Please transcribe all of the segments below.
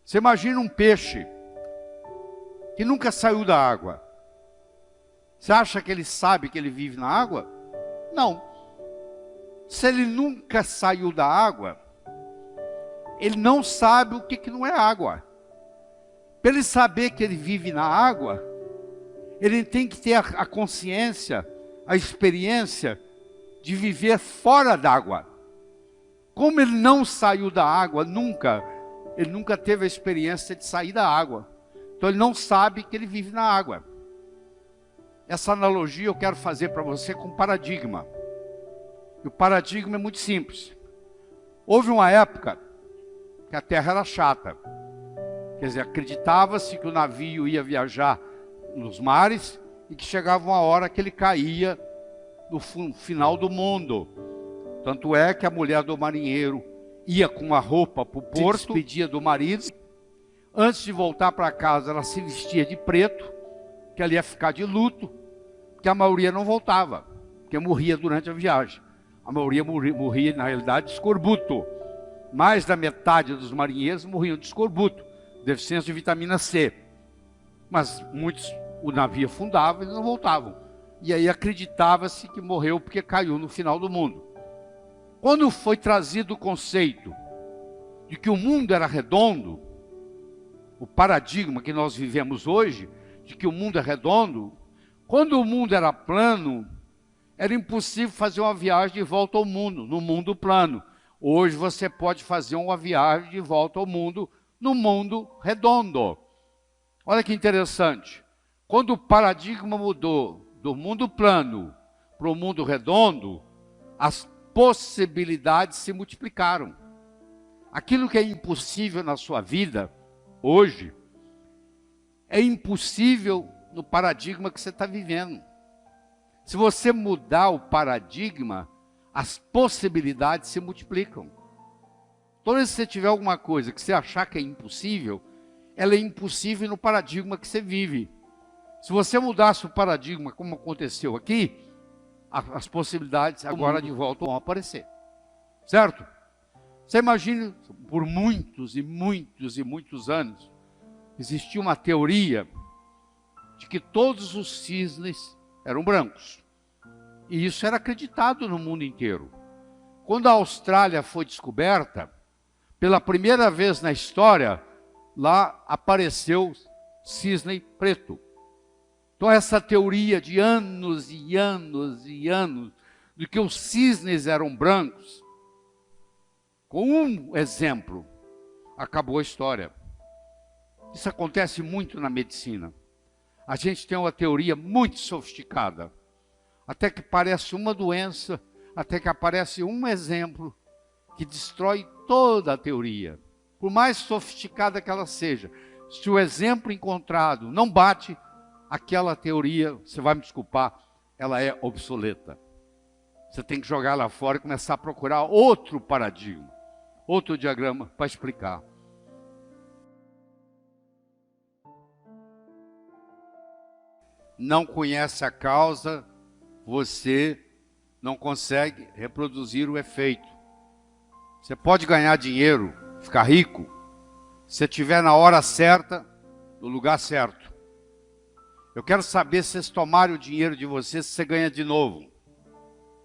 Você imagina um peixe que nunca saiu da água. Você acha que ele sabe que ele vive na água? Não. Se ele nunca saiu da água, ele não sabe o que não é água. Para ele saber que ele vive na água, ele tem que ter a consciência, a experiência de viver fora d'água. Como ele não saiu da água nunca, ele nunca teve a experiência de sair da água. Então ele não sabe que ele vive na água. Essa analogia eu quero fazer para você com paradigma. E o paradigma é muito simples. Houve uma época que a terra era chata. Quer dizer, acreditava-se que o navio ia viajar nos mares e que chegava uma hora que ele caía no final do mundo. Tanto é que a mulher do marinheiro ia com uma roupa para o porto, se despedia do marido. Antes de voltar para casa, ela se vestia de preto, que ela ia ficar de luto, porque a maioria não voltava, porque morria durante a viagem. A maioria morria, na realidade, de escorbuto. Mais da metade dos marinheiros morriam de escorbuto, deficiência de vitamina C. Mas muitos, o navio afundava e não voltavam. E aí acreditava-se que morreu porque caiu no final do mundo. Quando foi trazido o conceito de que o mundo era redondo, o paradigma que nós vivemos hoje, de que o mundo é redondo, quando o mundo era plano, era impossível fazer uma viagem de volta ao mundo, no mundo plano. Hoje você pode fazer uma viagem de volta ao mundo, no mundo redondo. Olha que interessante. Quando o paradigma mudou do mundo plano para o mundo redondo, as possibilidades se multiplicaram. Aquilo que é impossível na sua vida, hoje, é impossível no paradigma que você está vivendo. Se você mudar o paradigma, as possibilidades se multiplicam. Toda vez que você tiver alguma coisa que você achar que é impossível, ela é impossível no paradigma que você vive. Se você mudasse o paradigma, como aconteceu aqui, as possibilidades agora de volta vão aparecer. Certo? Você imagina, por muitos e muitos e muitos anos, existia uma teoria de que todos os cisnes eram brancos. E isso era acreditado no mundo inteiro. Quando a Austrália foi descoberta, pela primeira vez na história, lá apareceu cisne preto. Então essa teoria de anos e anos e anos, de que os cisnes eram brancos, com um exemplo, acabou a história. Isso acontece muito na medicina. A gente tem uma teoria muito sofisticada, até que parece uma doença, até que aparece um exemplo que destrói toda a teoria. Por mais sofisticada que ela seja, se o exemplo encontrado não bate, aquela teoria, você vai me desculpar, ela é obsoleta. Você tem que jogar lá fora e começar a procurar outro paradigma, outro diagrama para explicar. Não conhece a causa, você não consegue reproduzir o efeito. Você pode ganhar dinheiro, ficar rico, se estiver na hora certa, no lugar certo. Eu quero saber se vocês tomarem o dinheiro de vocês, se você ganha de novo.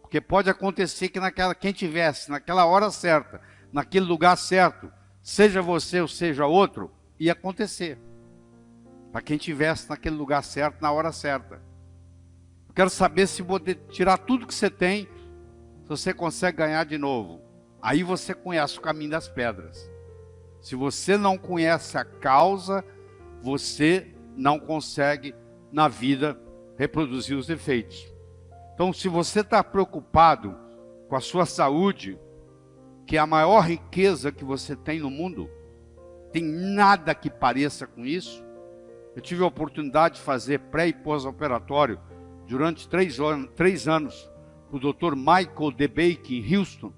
Porque pode acontecer que quem tivesse naquela hora certa, naquele lugar certo, seja você ou seja outro, ia acontecer. Para quem tivesse naquele lugar certo, na hora certa. Eu quero saber se poder tirar tudo que você tem, se você consegue ganhar de novo. Aí você conhece o caminho das pedras. Se você não conhece a causa, você não consegue na vida reproduzir os efeitos. Então, se você está preocupado com a sua saúde, que é a maior riqueza que você tem no mundo, tem nada que pareça com isso. Eu tive a oportunidade de fazer pré e pós-operatório durante 3 anos com o Dr. Michael DeBake em Houston,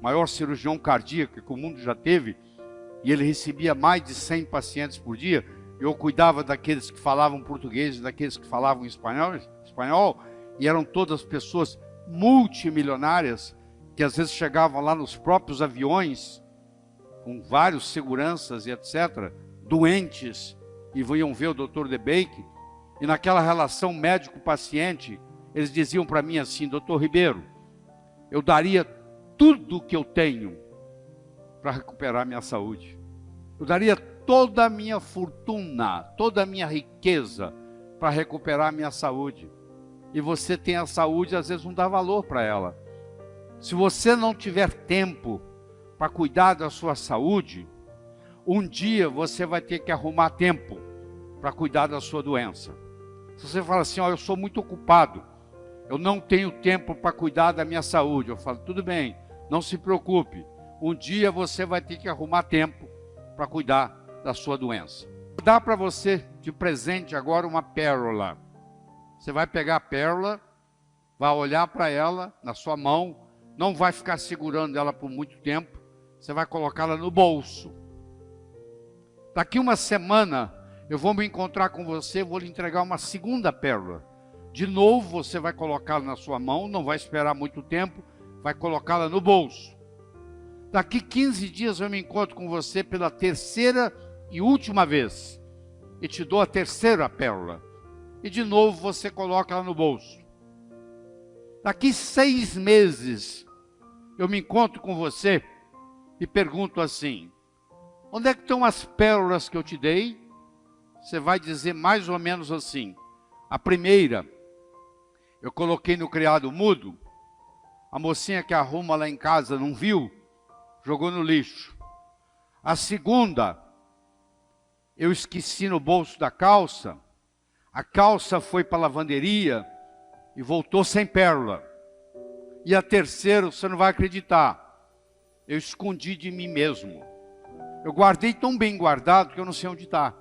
maior cirurgião cardíaco que o mundo já teve, e ele recebia mais de 100 pacientes por dia. Eu cuidava daqueles que falavam português e daqueles que falavam espanhol, e eram todas pessoas multimilionárias, que às vezes chegavam lá nos próprios aviões, com vários seguranças e etc., doentes, e iam ver o Dr. DeBake, e naquela relação médico-paciente, eles diziam para mim assim: Dr. Ribeiro, eu daria tudo o que eu tenho para recuperar minha saúde. Eu daria toda a minha fortuna, toda a minha riqueza para recuperar minha saúde. E você tem a saúde, às vezes não dá valor para ela. Se você não tiver tempo para cuidar da sua saúde, um dia você vai ter que arrumar tempo para cuidar da sua doença. Se você fala assim: ó, eu sou muito ocupado, eu não tenho tempo para cuidar da minha saúde, eu falo: tudo bem, não se preocupe, um dia você vai ter que arrumar tempo para cuidar da sua doença. Vou dar para você de presente agora uma pérola. Você vai pegar a pérola, vai olhar para ela na sua mão, não vai ficar segurando ela por muito tempo, você vai colocá-la no bolso. Daqui uma semana eu vou me encontrar com você, vou lhe entregar uma segunda pérola. De novo você vai colocá-la na sua mão, não vai esperar muito tempo, vai colocá-la no bolso. Daqui 15 dias eu me encontro com você pela terceira e última vez, e te dou a terceira pérola. E de novo você coloca ela no bolso. Daqui 6 meses, eu me encontro com você e pergunto assim: onde é que estão as pérolas que eu te dei? Você vai dizer mais ou menos assim: a primeira, eu coloquei no criado mudo, a mocinha que arruma lá em casa não viu, jogou no lixo. A segunda, eu esqueci no bolso da calça, a calça foi para a lavanderia e voltou sem pérola. E a terceira, você não vai acreditar, eu escondi de mim mesmo. Eu guardei tão bem guardado que eu não sei onde está.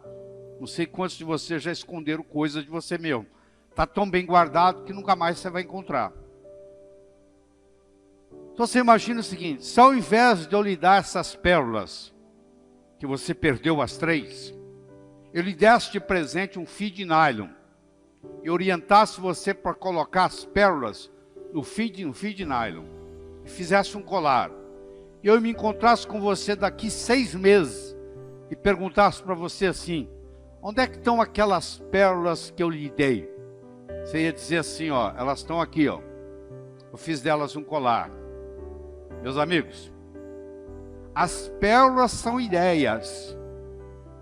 Não sei quantos de vocês já esconderam coisas de você mesmo. Está tão bem guardado que nunca mais você vai encontrar. Então você imagina o seguinte: se ao invés de eu lhe dar essas pérolas, que você perdeu as 3, eu lhe desse de presente um fio de nylon, e orientasse você para colocar as pérolas no fio de nylon, e fizesse um colar, e eu me encontrasse com você daqui 6 meses, e perguntasse para você assim: onde é que estão aquelas pérolas que eu lhe dei? Você ia dizer assim: ó, elas estão aqui, ó, eu fiz delas um colar. Meus amigos, as pérolas são ideias.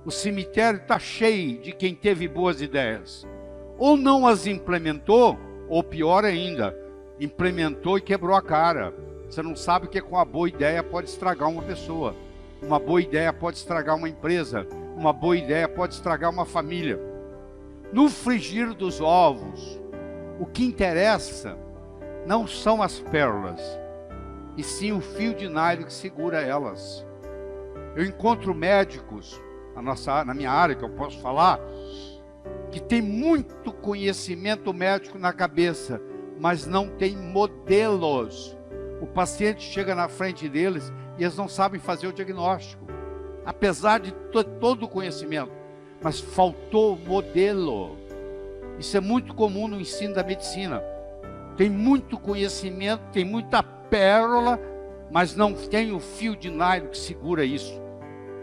O cemitério está cheio de quem teve boas ideias. Ou não as implementou, ou pior ainda, implementou e quebrou a cara. Você não sabe que com uma boa ideia pode estragar uma pessoa. Uma boa ideia pode estragar uma empresa. Uma boa ideia pode estragar uma família. No frigir dos ovos, o que interessa não são as pérolas, e sim o fio de nylon que segura elas. Eu encontro médicos na minha área, que eu posso falar, que tem muito conhecimento médico na cabeça, mas não tem modelos. O paciente chega na frente deles e eles não sabem fazer o diagnóstico, apesar de todo o conhecimento, mas faltou modelo. Isso é muito comum no ensino da medicina. Tem muito conhecimento, tem muita pérola, mas não tem o fio de nylon que segura isso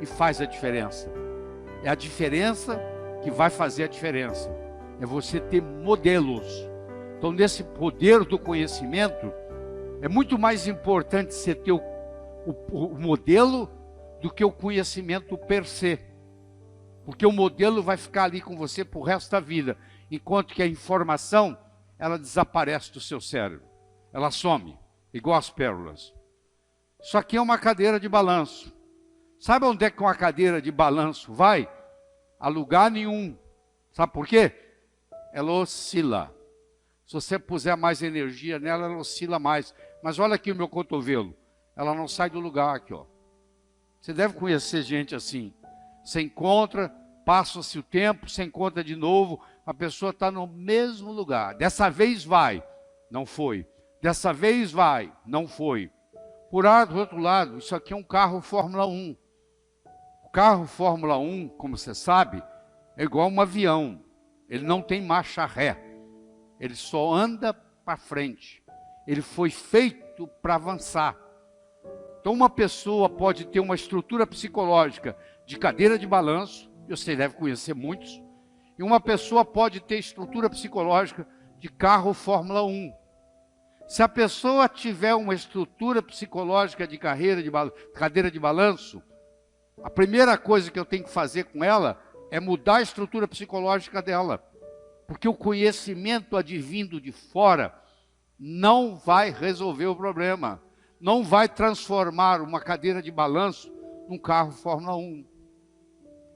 e faz a diferença. É a diferença que vai fazer a diferença. É você ter modelos. Então, nesse poder do conhecimento, é muito mais importante você ter o modelo do que o conhecimento per se. Porque o modelo vai ficar ali com você pro resto da vida, enquanto que a informação, ela desaparece do seu cérebro. Ela some, igual as pérolas. Isso aqui é uma cadeira de balanço. Sabe onde é que uma cadeira de balanço vai? A lugar nenhum. Sabe por quê? Ela oscila. Se você puser mais energia nela, ela oscila mais. Mas olha aqui o meu cotovelo. Ela não sai do lugar aqui, ó. Você deve conhecer gente assim. Você encontra, passa-se o tempo, você encontra de novo, a pessoa está no mesmo lugar. Dessa vez vai, não foi. Dessa vez vai, não foi. Por outro lado, isso aqui é um carro Fórmula 1. O carro Fórmula 1, como você sabe, é igual um avião. Ele não tem marcha ré. Ele só anda para frente. Ele foi feito para avançar. Então uma pessoa pode ter uma estrutura psicológica de cadeira de balanço, você deve conhecer muitos, e uma pessoa pode ter estrutura psicológica de carro Fórmula 1. Se a pessoa tiver uma estrutura psicológica de cadeira de balanço, a primeira coisa que eu tenho que fazer com ela é mudar a estrutura psicológica dela. Porque o conhecimento advindo de fora não vai resolver o problema. Não vai transformar uma cadeira de balanço num carro Fórmula 1.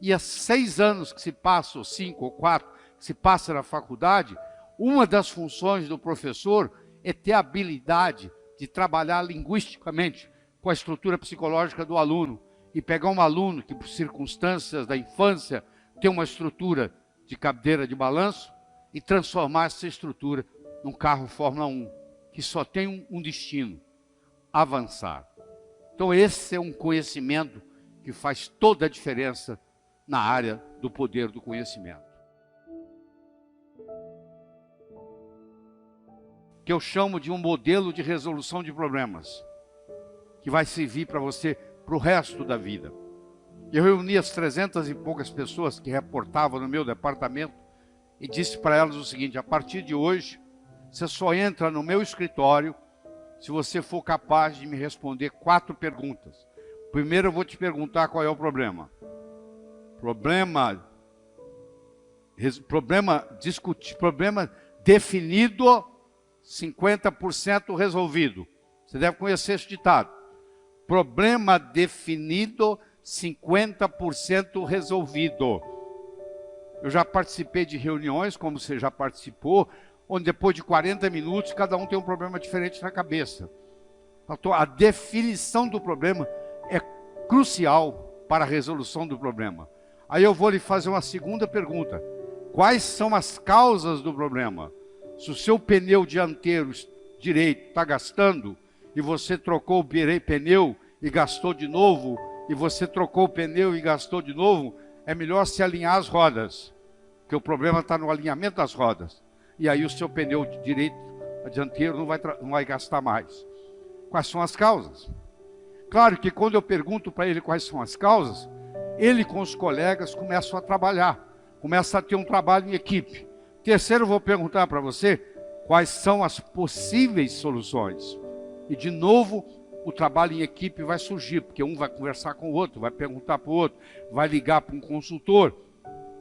E há 6 anos que se passa, ou 5 ou 4, que se passa na faculdade, uma das funções do professor é ter a habilidade de trabalhar linguisticamente com a estrutura psicológica do aluno e pegar um aluno que, por circunstâncias da infância, tem uma estrutura de cadeira de balanço e transformar essa estrutura num carro Fórmula 1, que só tem um destino: avançar. Então esse é um conhecimento que faz toda a diferença na área do poder do conhecimento. Que eu chamo de um modelo de resolução de problemas, que vai servir para você para o resto da vida. Eu reuni as 300 e poucas pessoas que reportavam no meu departamento e disse para elas o seguinte: a partir de hoje, você só entra no meu escritório se você for capaz de me responder 4 perguntas. Primeiro eu vou te perguntar qual é o problema. Problema definido, 50% resolvido. Você deve conhecer esse ditado. Problema definido, 50% resolvido. Eu já participei de reuniões, como você já participou, onde depois de 40 minutos, cada um tem um problema diferente na cabeça. Então, a definição do problema é crucial para a resolução do problema. Aí eu vou lhe fazer uma segunda pergunta. Quais são as causas do problema? Se o seu pneu dianteiro direito está gastando, e você trocou o pneu e gastou de novo, e você trocou o pneu e gastou de novo, é melhor se alinhar as rodas, porque o problema está no alinhamento das rodas. E aí o seu pneu direito, dianteiro, não vai gastar mais. Quais são as causas? Claro que quando eu pergunto para ele quais são as causas, ele com os colegas começam a trabalhar, começa a ter um trabalho em equipe. Terceiro, eu vou perguntar para você quais são as possíveis soluções. E de novo, o trabalho em equipe vai surgir, porque um vai conversar com o outro, vai perguntar para o outro, vai ligar para um consultor.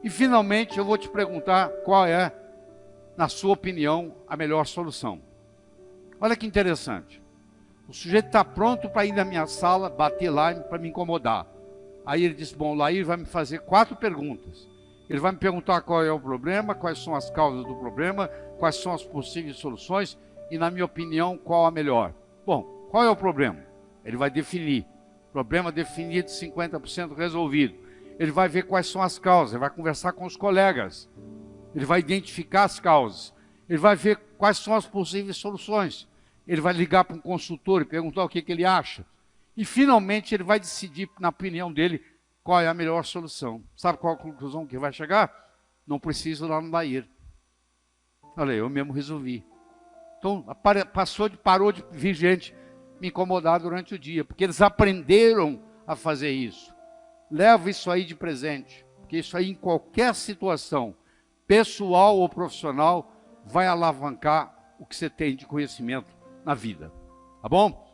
E finalmente eu vou te perguntar qual é, na sua opinião, a melhor solução. Olha que interessante. O sujeito está pronto para ir na minha sala, bater lá para me incomodar. Aí ele diz: bom, Lair vai me fazer 4 perguntas. Ele vai me perguntar qual é o problema, quais são as causas do problema, quais são as possíveis soluções e, na minha opinião, qual a melhor. Bom, qual é o problema? Ele vai definir. Problema definido, 50% resolvido. Ele vai ver quais são as causas, ele vai conversar com os colegas. Ele vai identificar as causas. Ele vai ver quais são as possíveis soluções. Ele vai ligar para um consultor e perguntar o que ele acha. E, finalmente, ele vai decidir, na opinião dele, qual é a melhor solução. Sabe qual a conclusão que vai chegar? Não preciso ir lá no Lair. Olha, eu mesmo resolvi. Então, parou de vir gente me incomodar durante o dia, porque eles aprenderam a fazer isso. Leva isso aí de presente, porque isso aí, em qualquer situação, pessoal ou profissional, vai alavancar o que você tem de conhecimento na vida. Tá bom?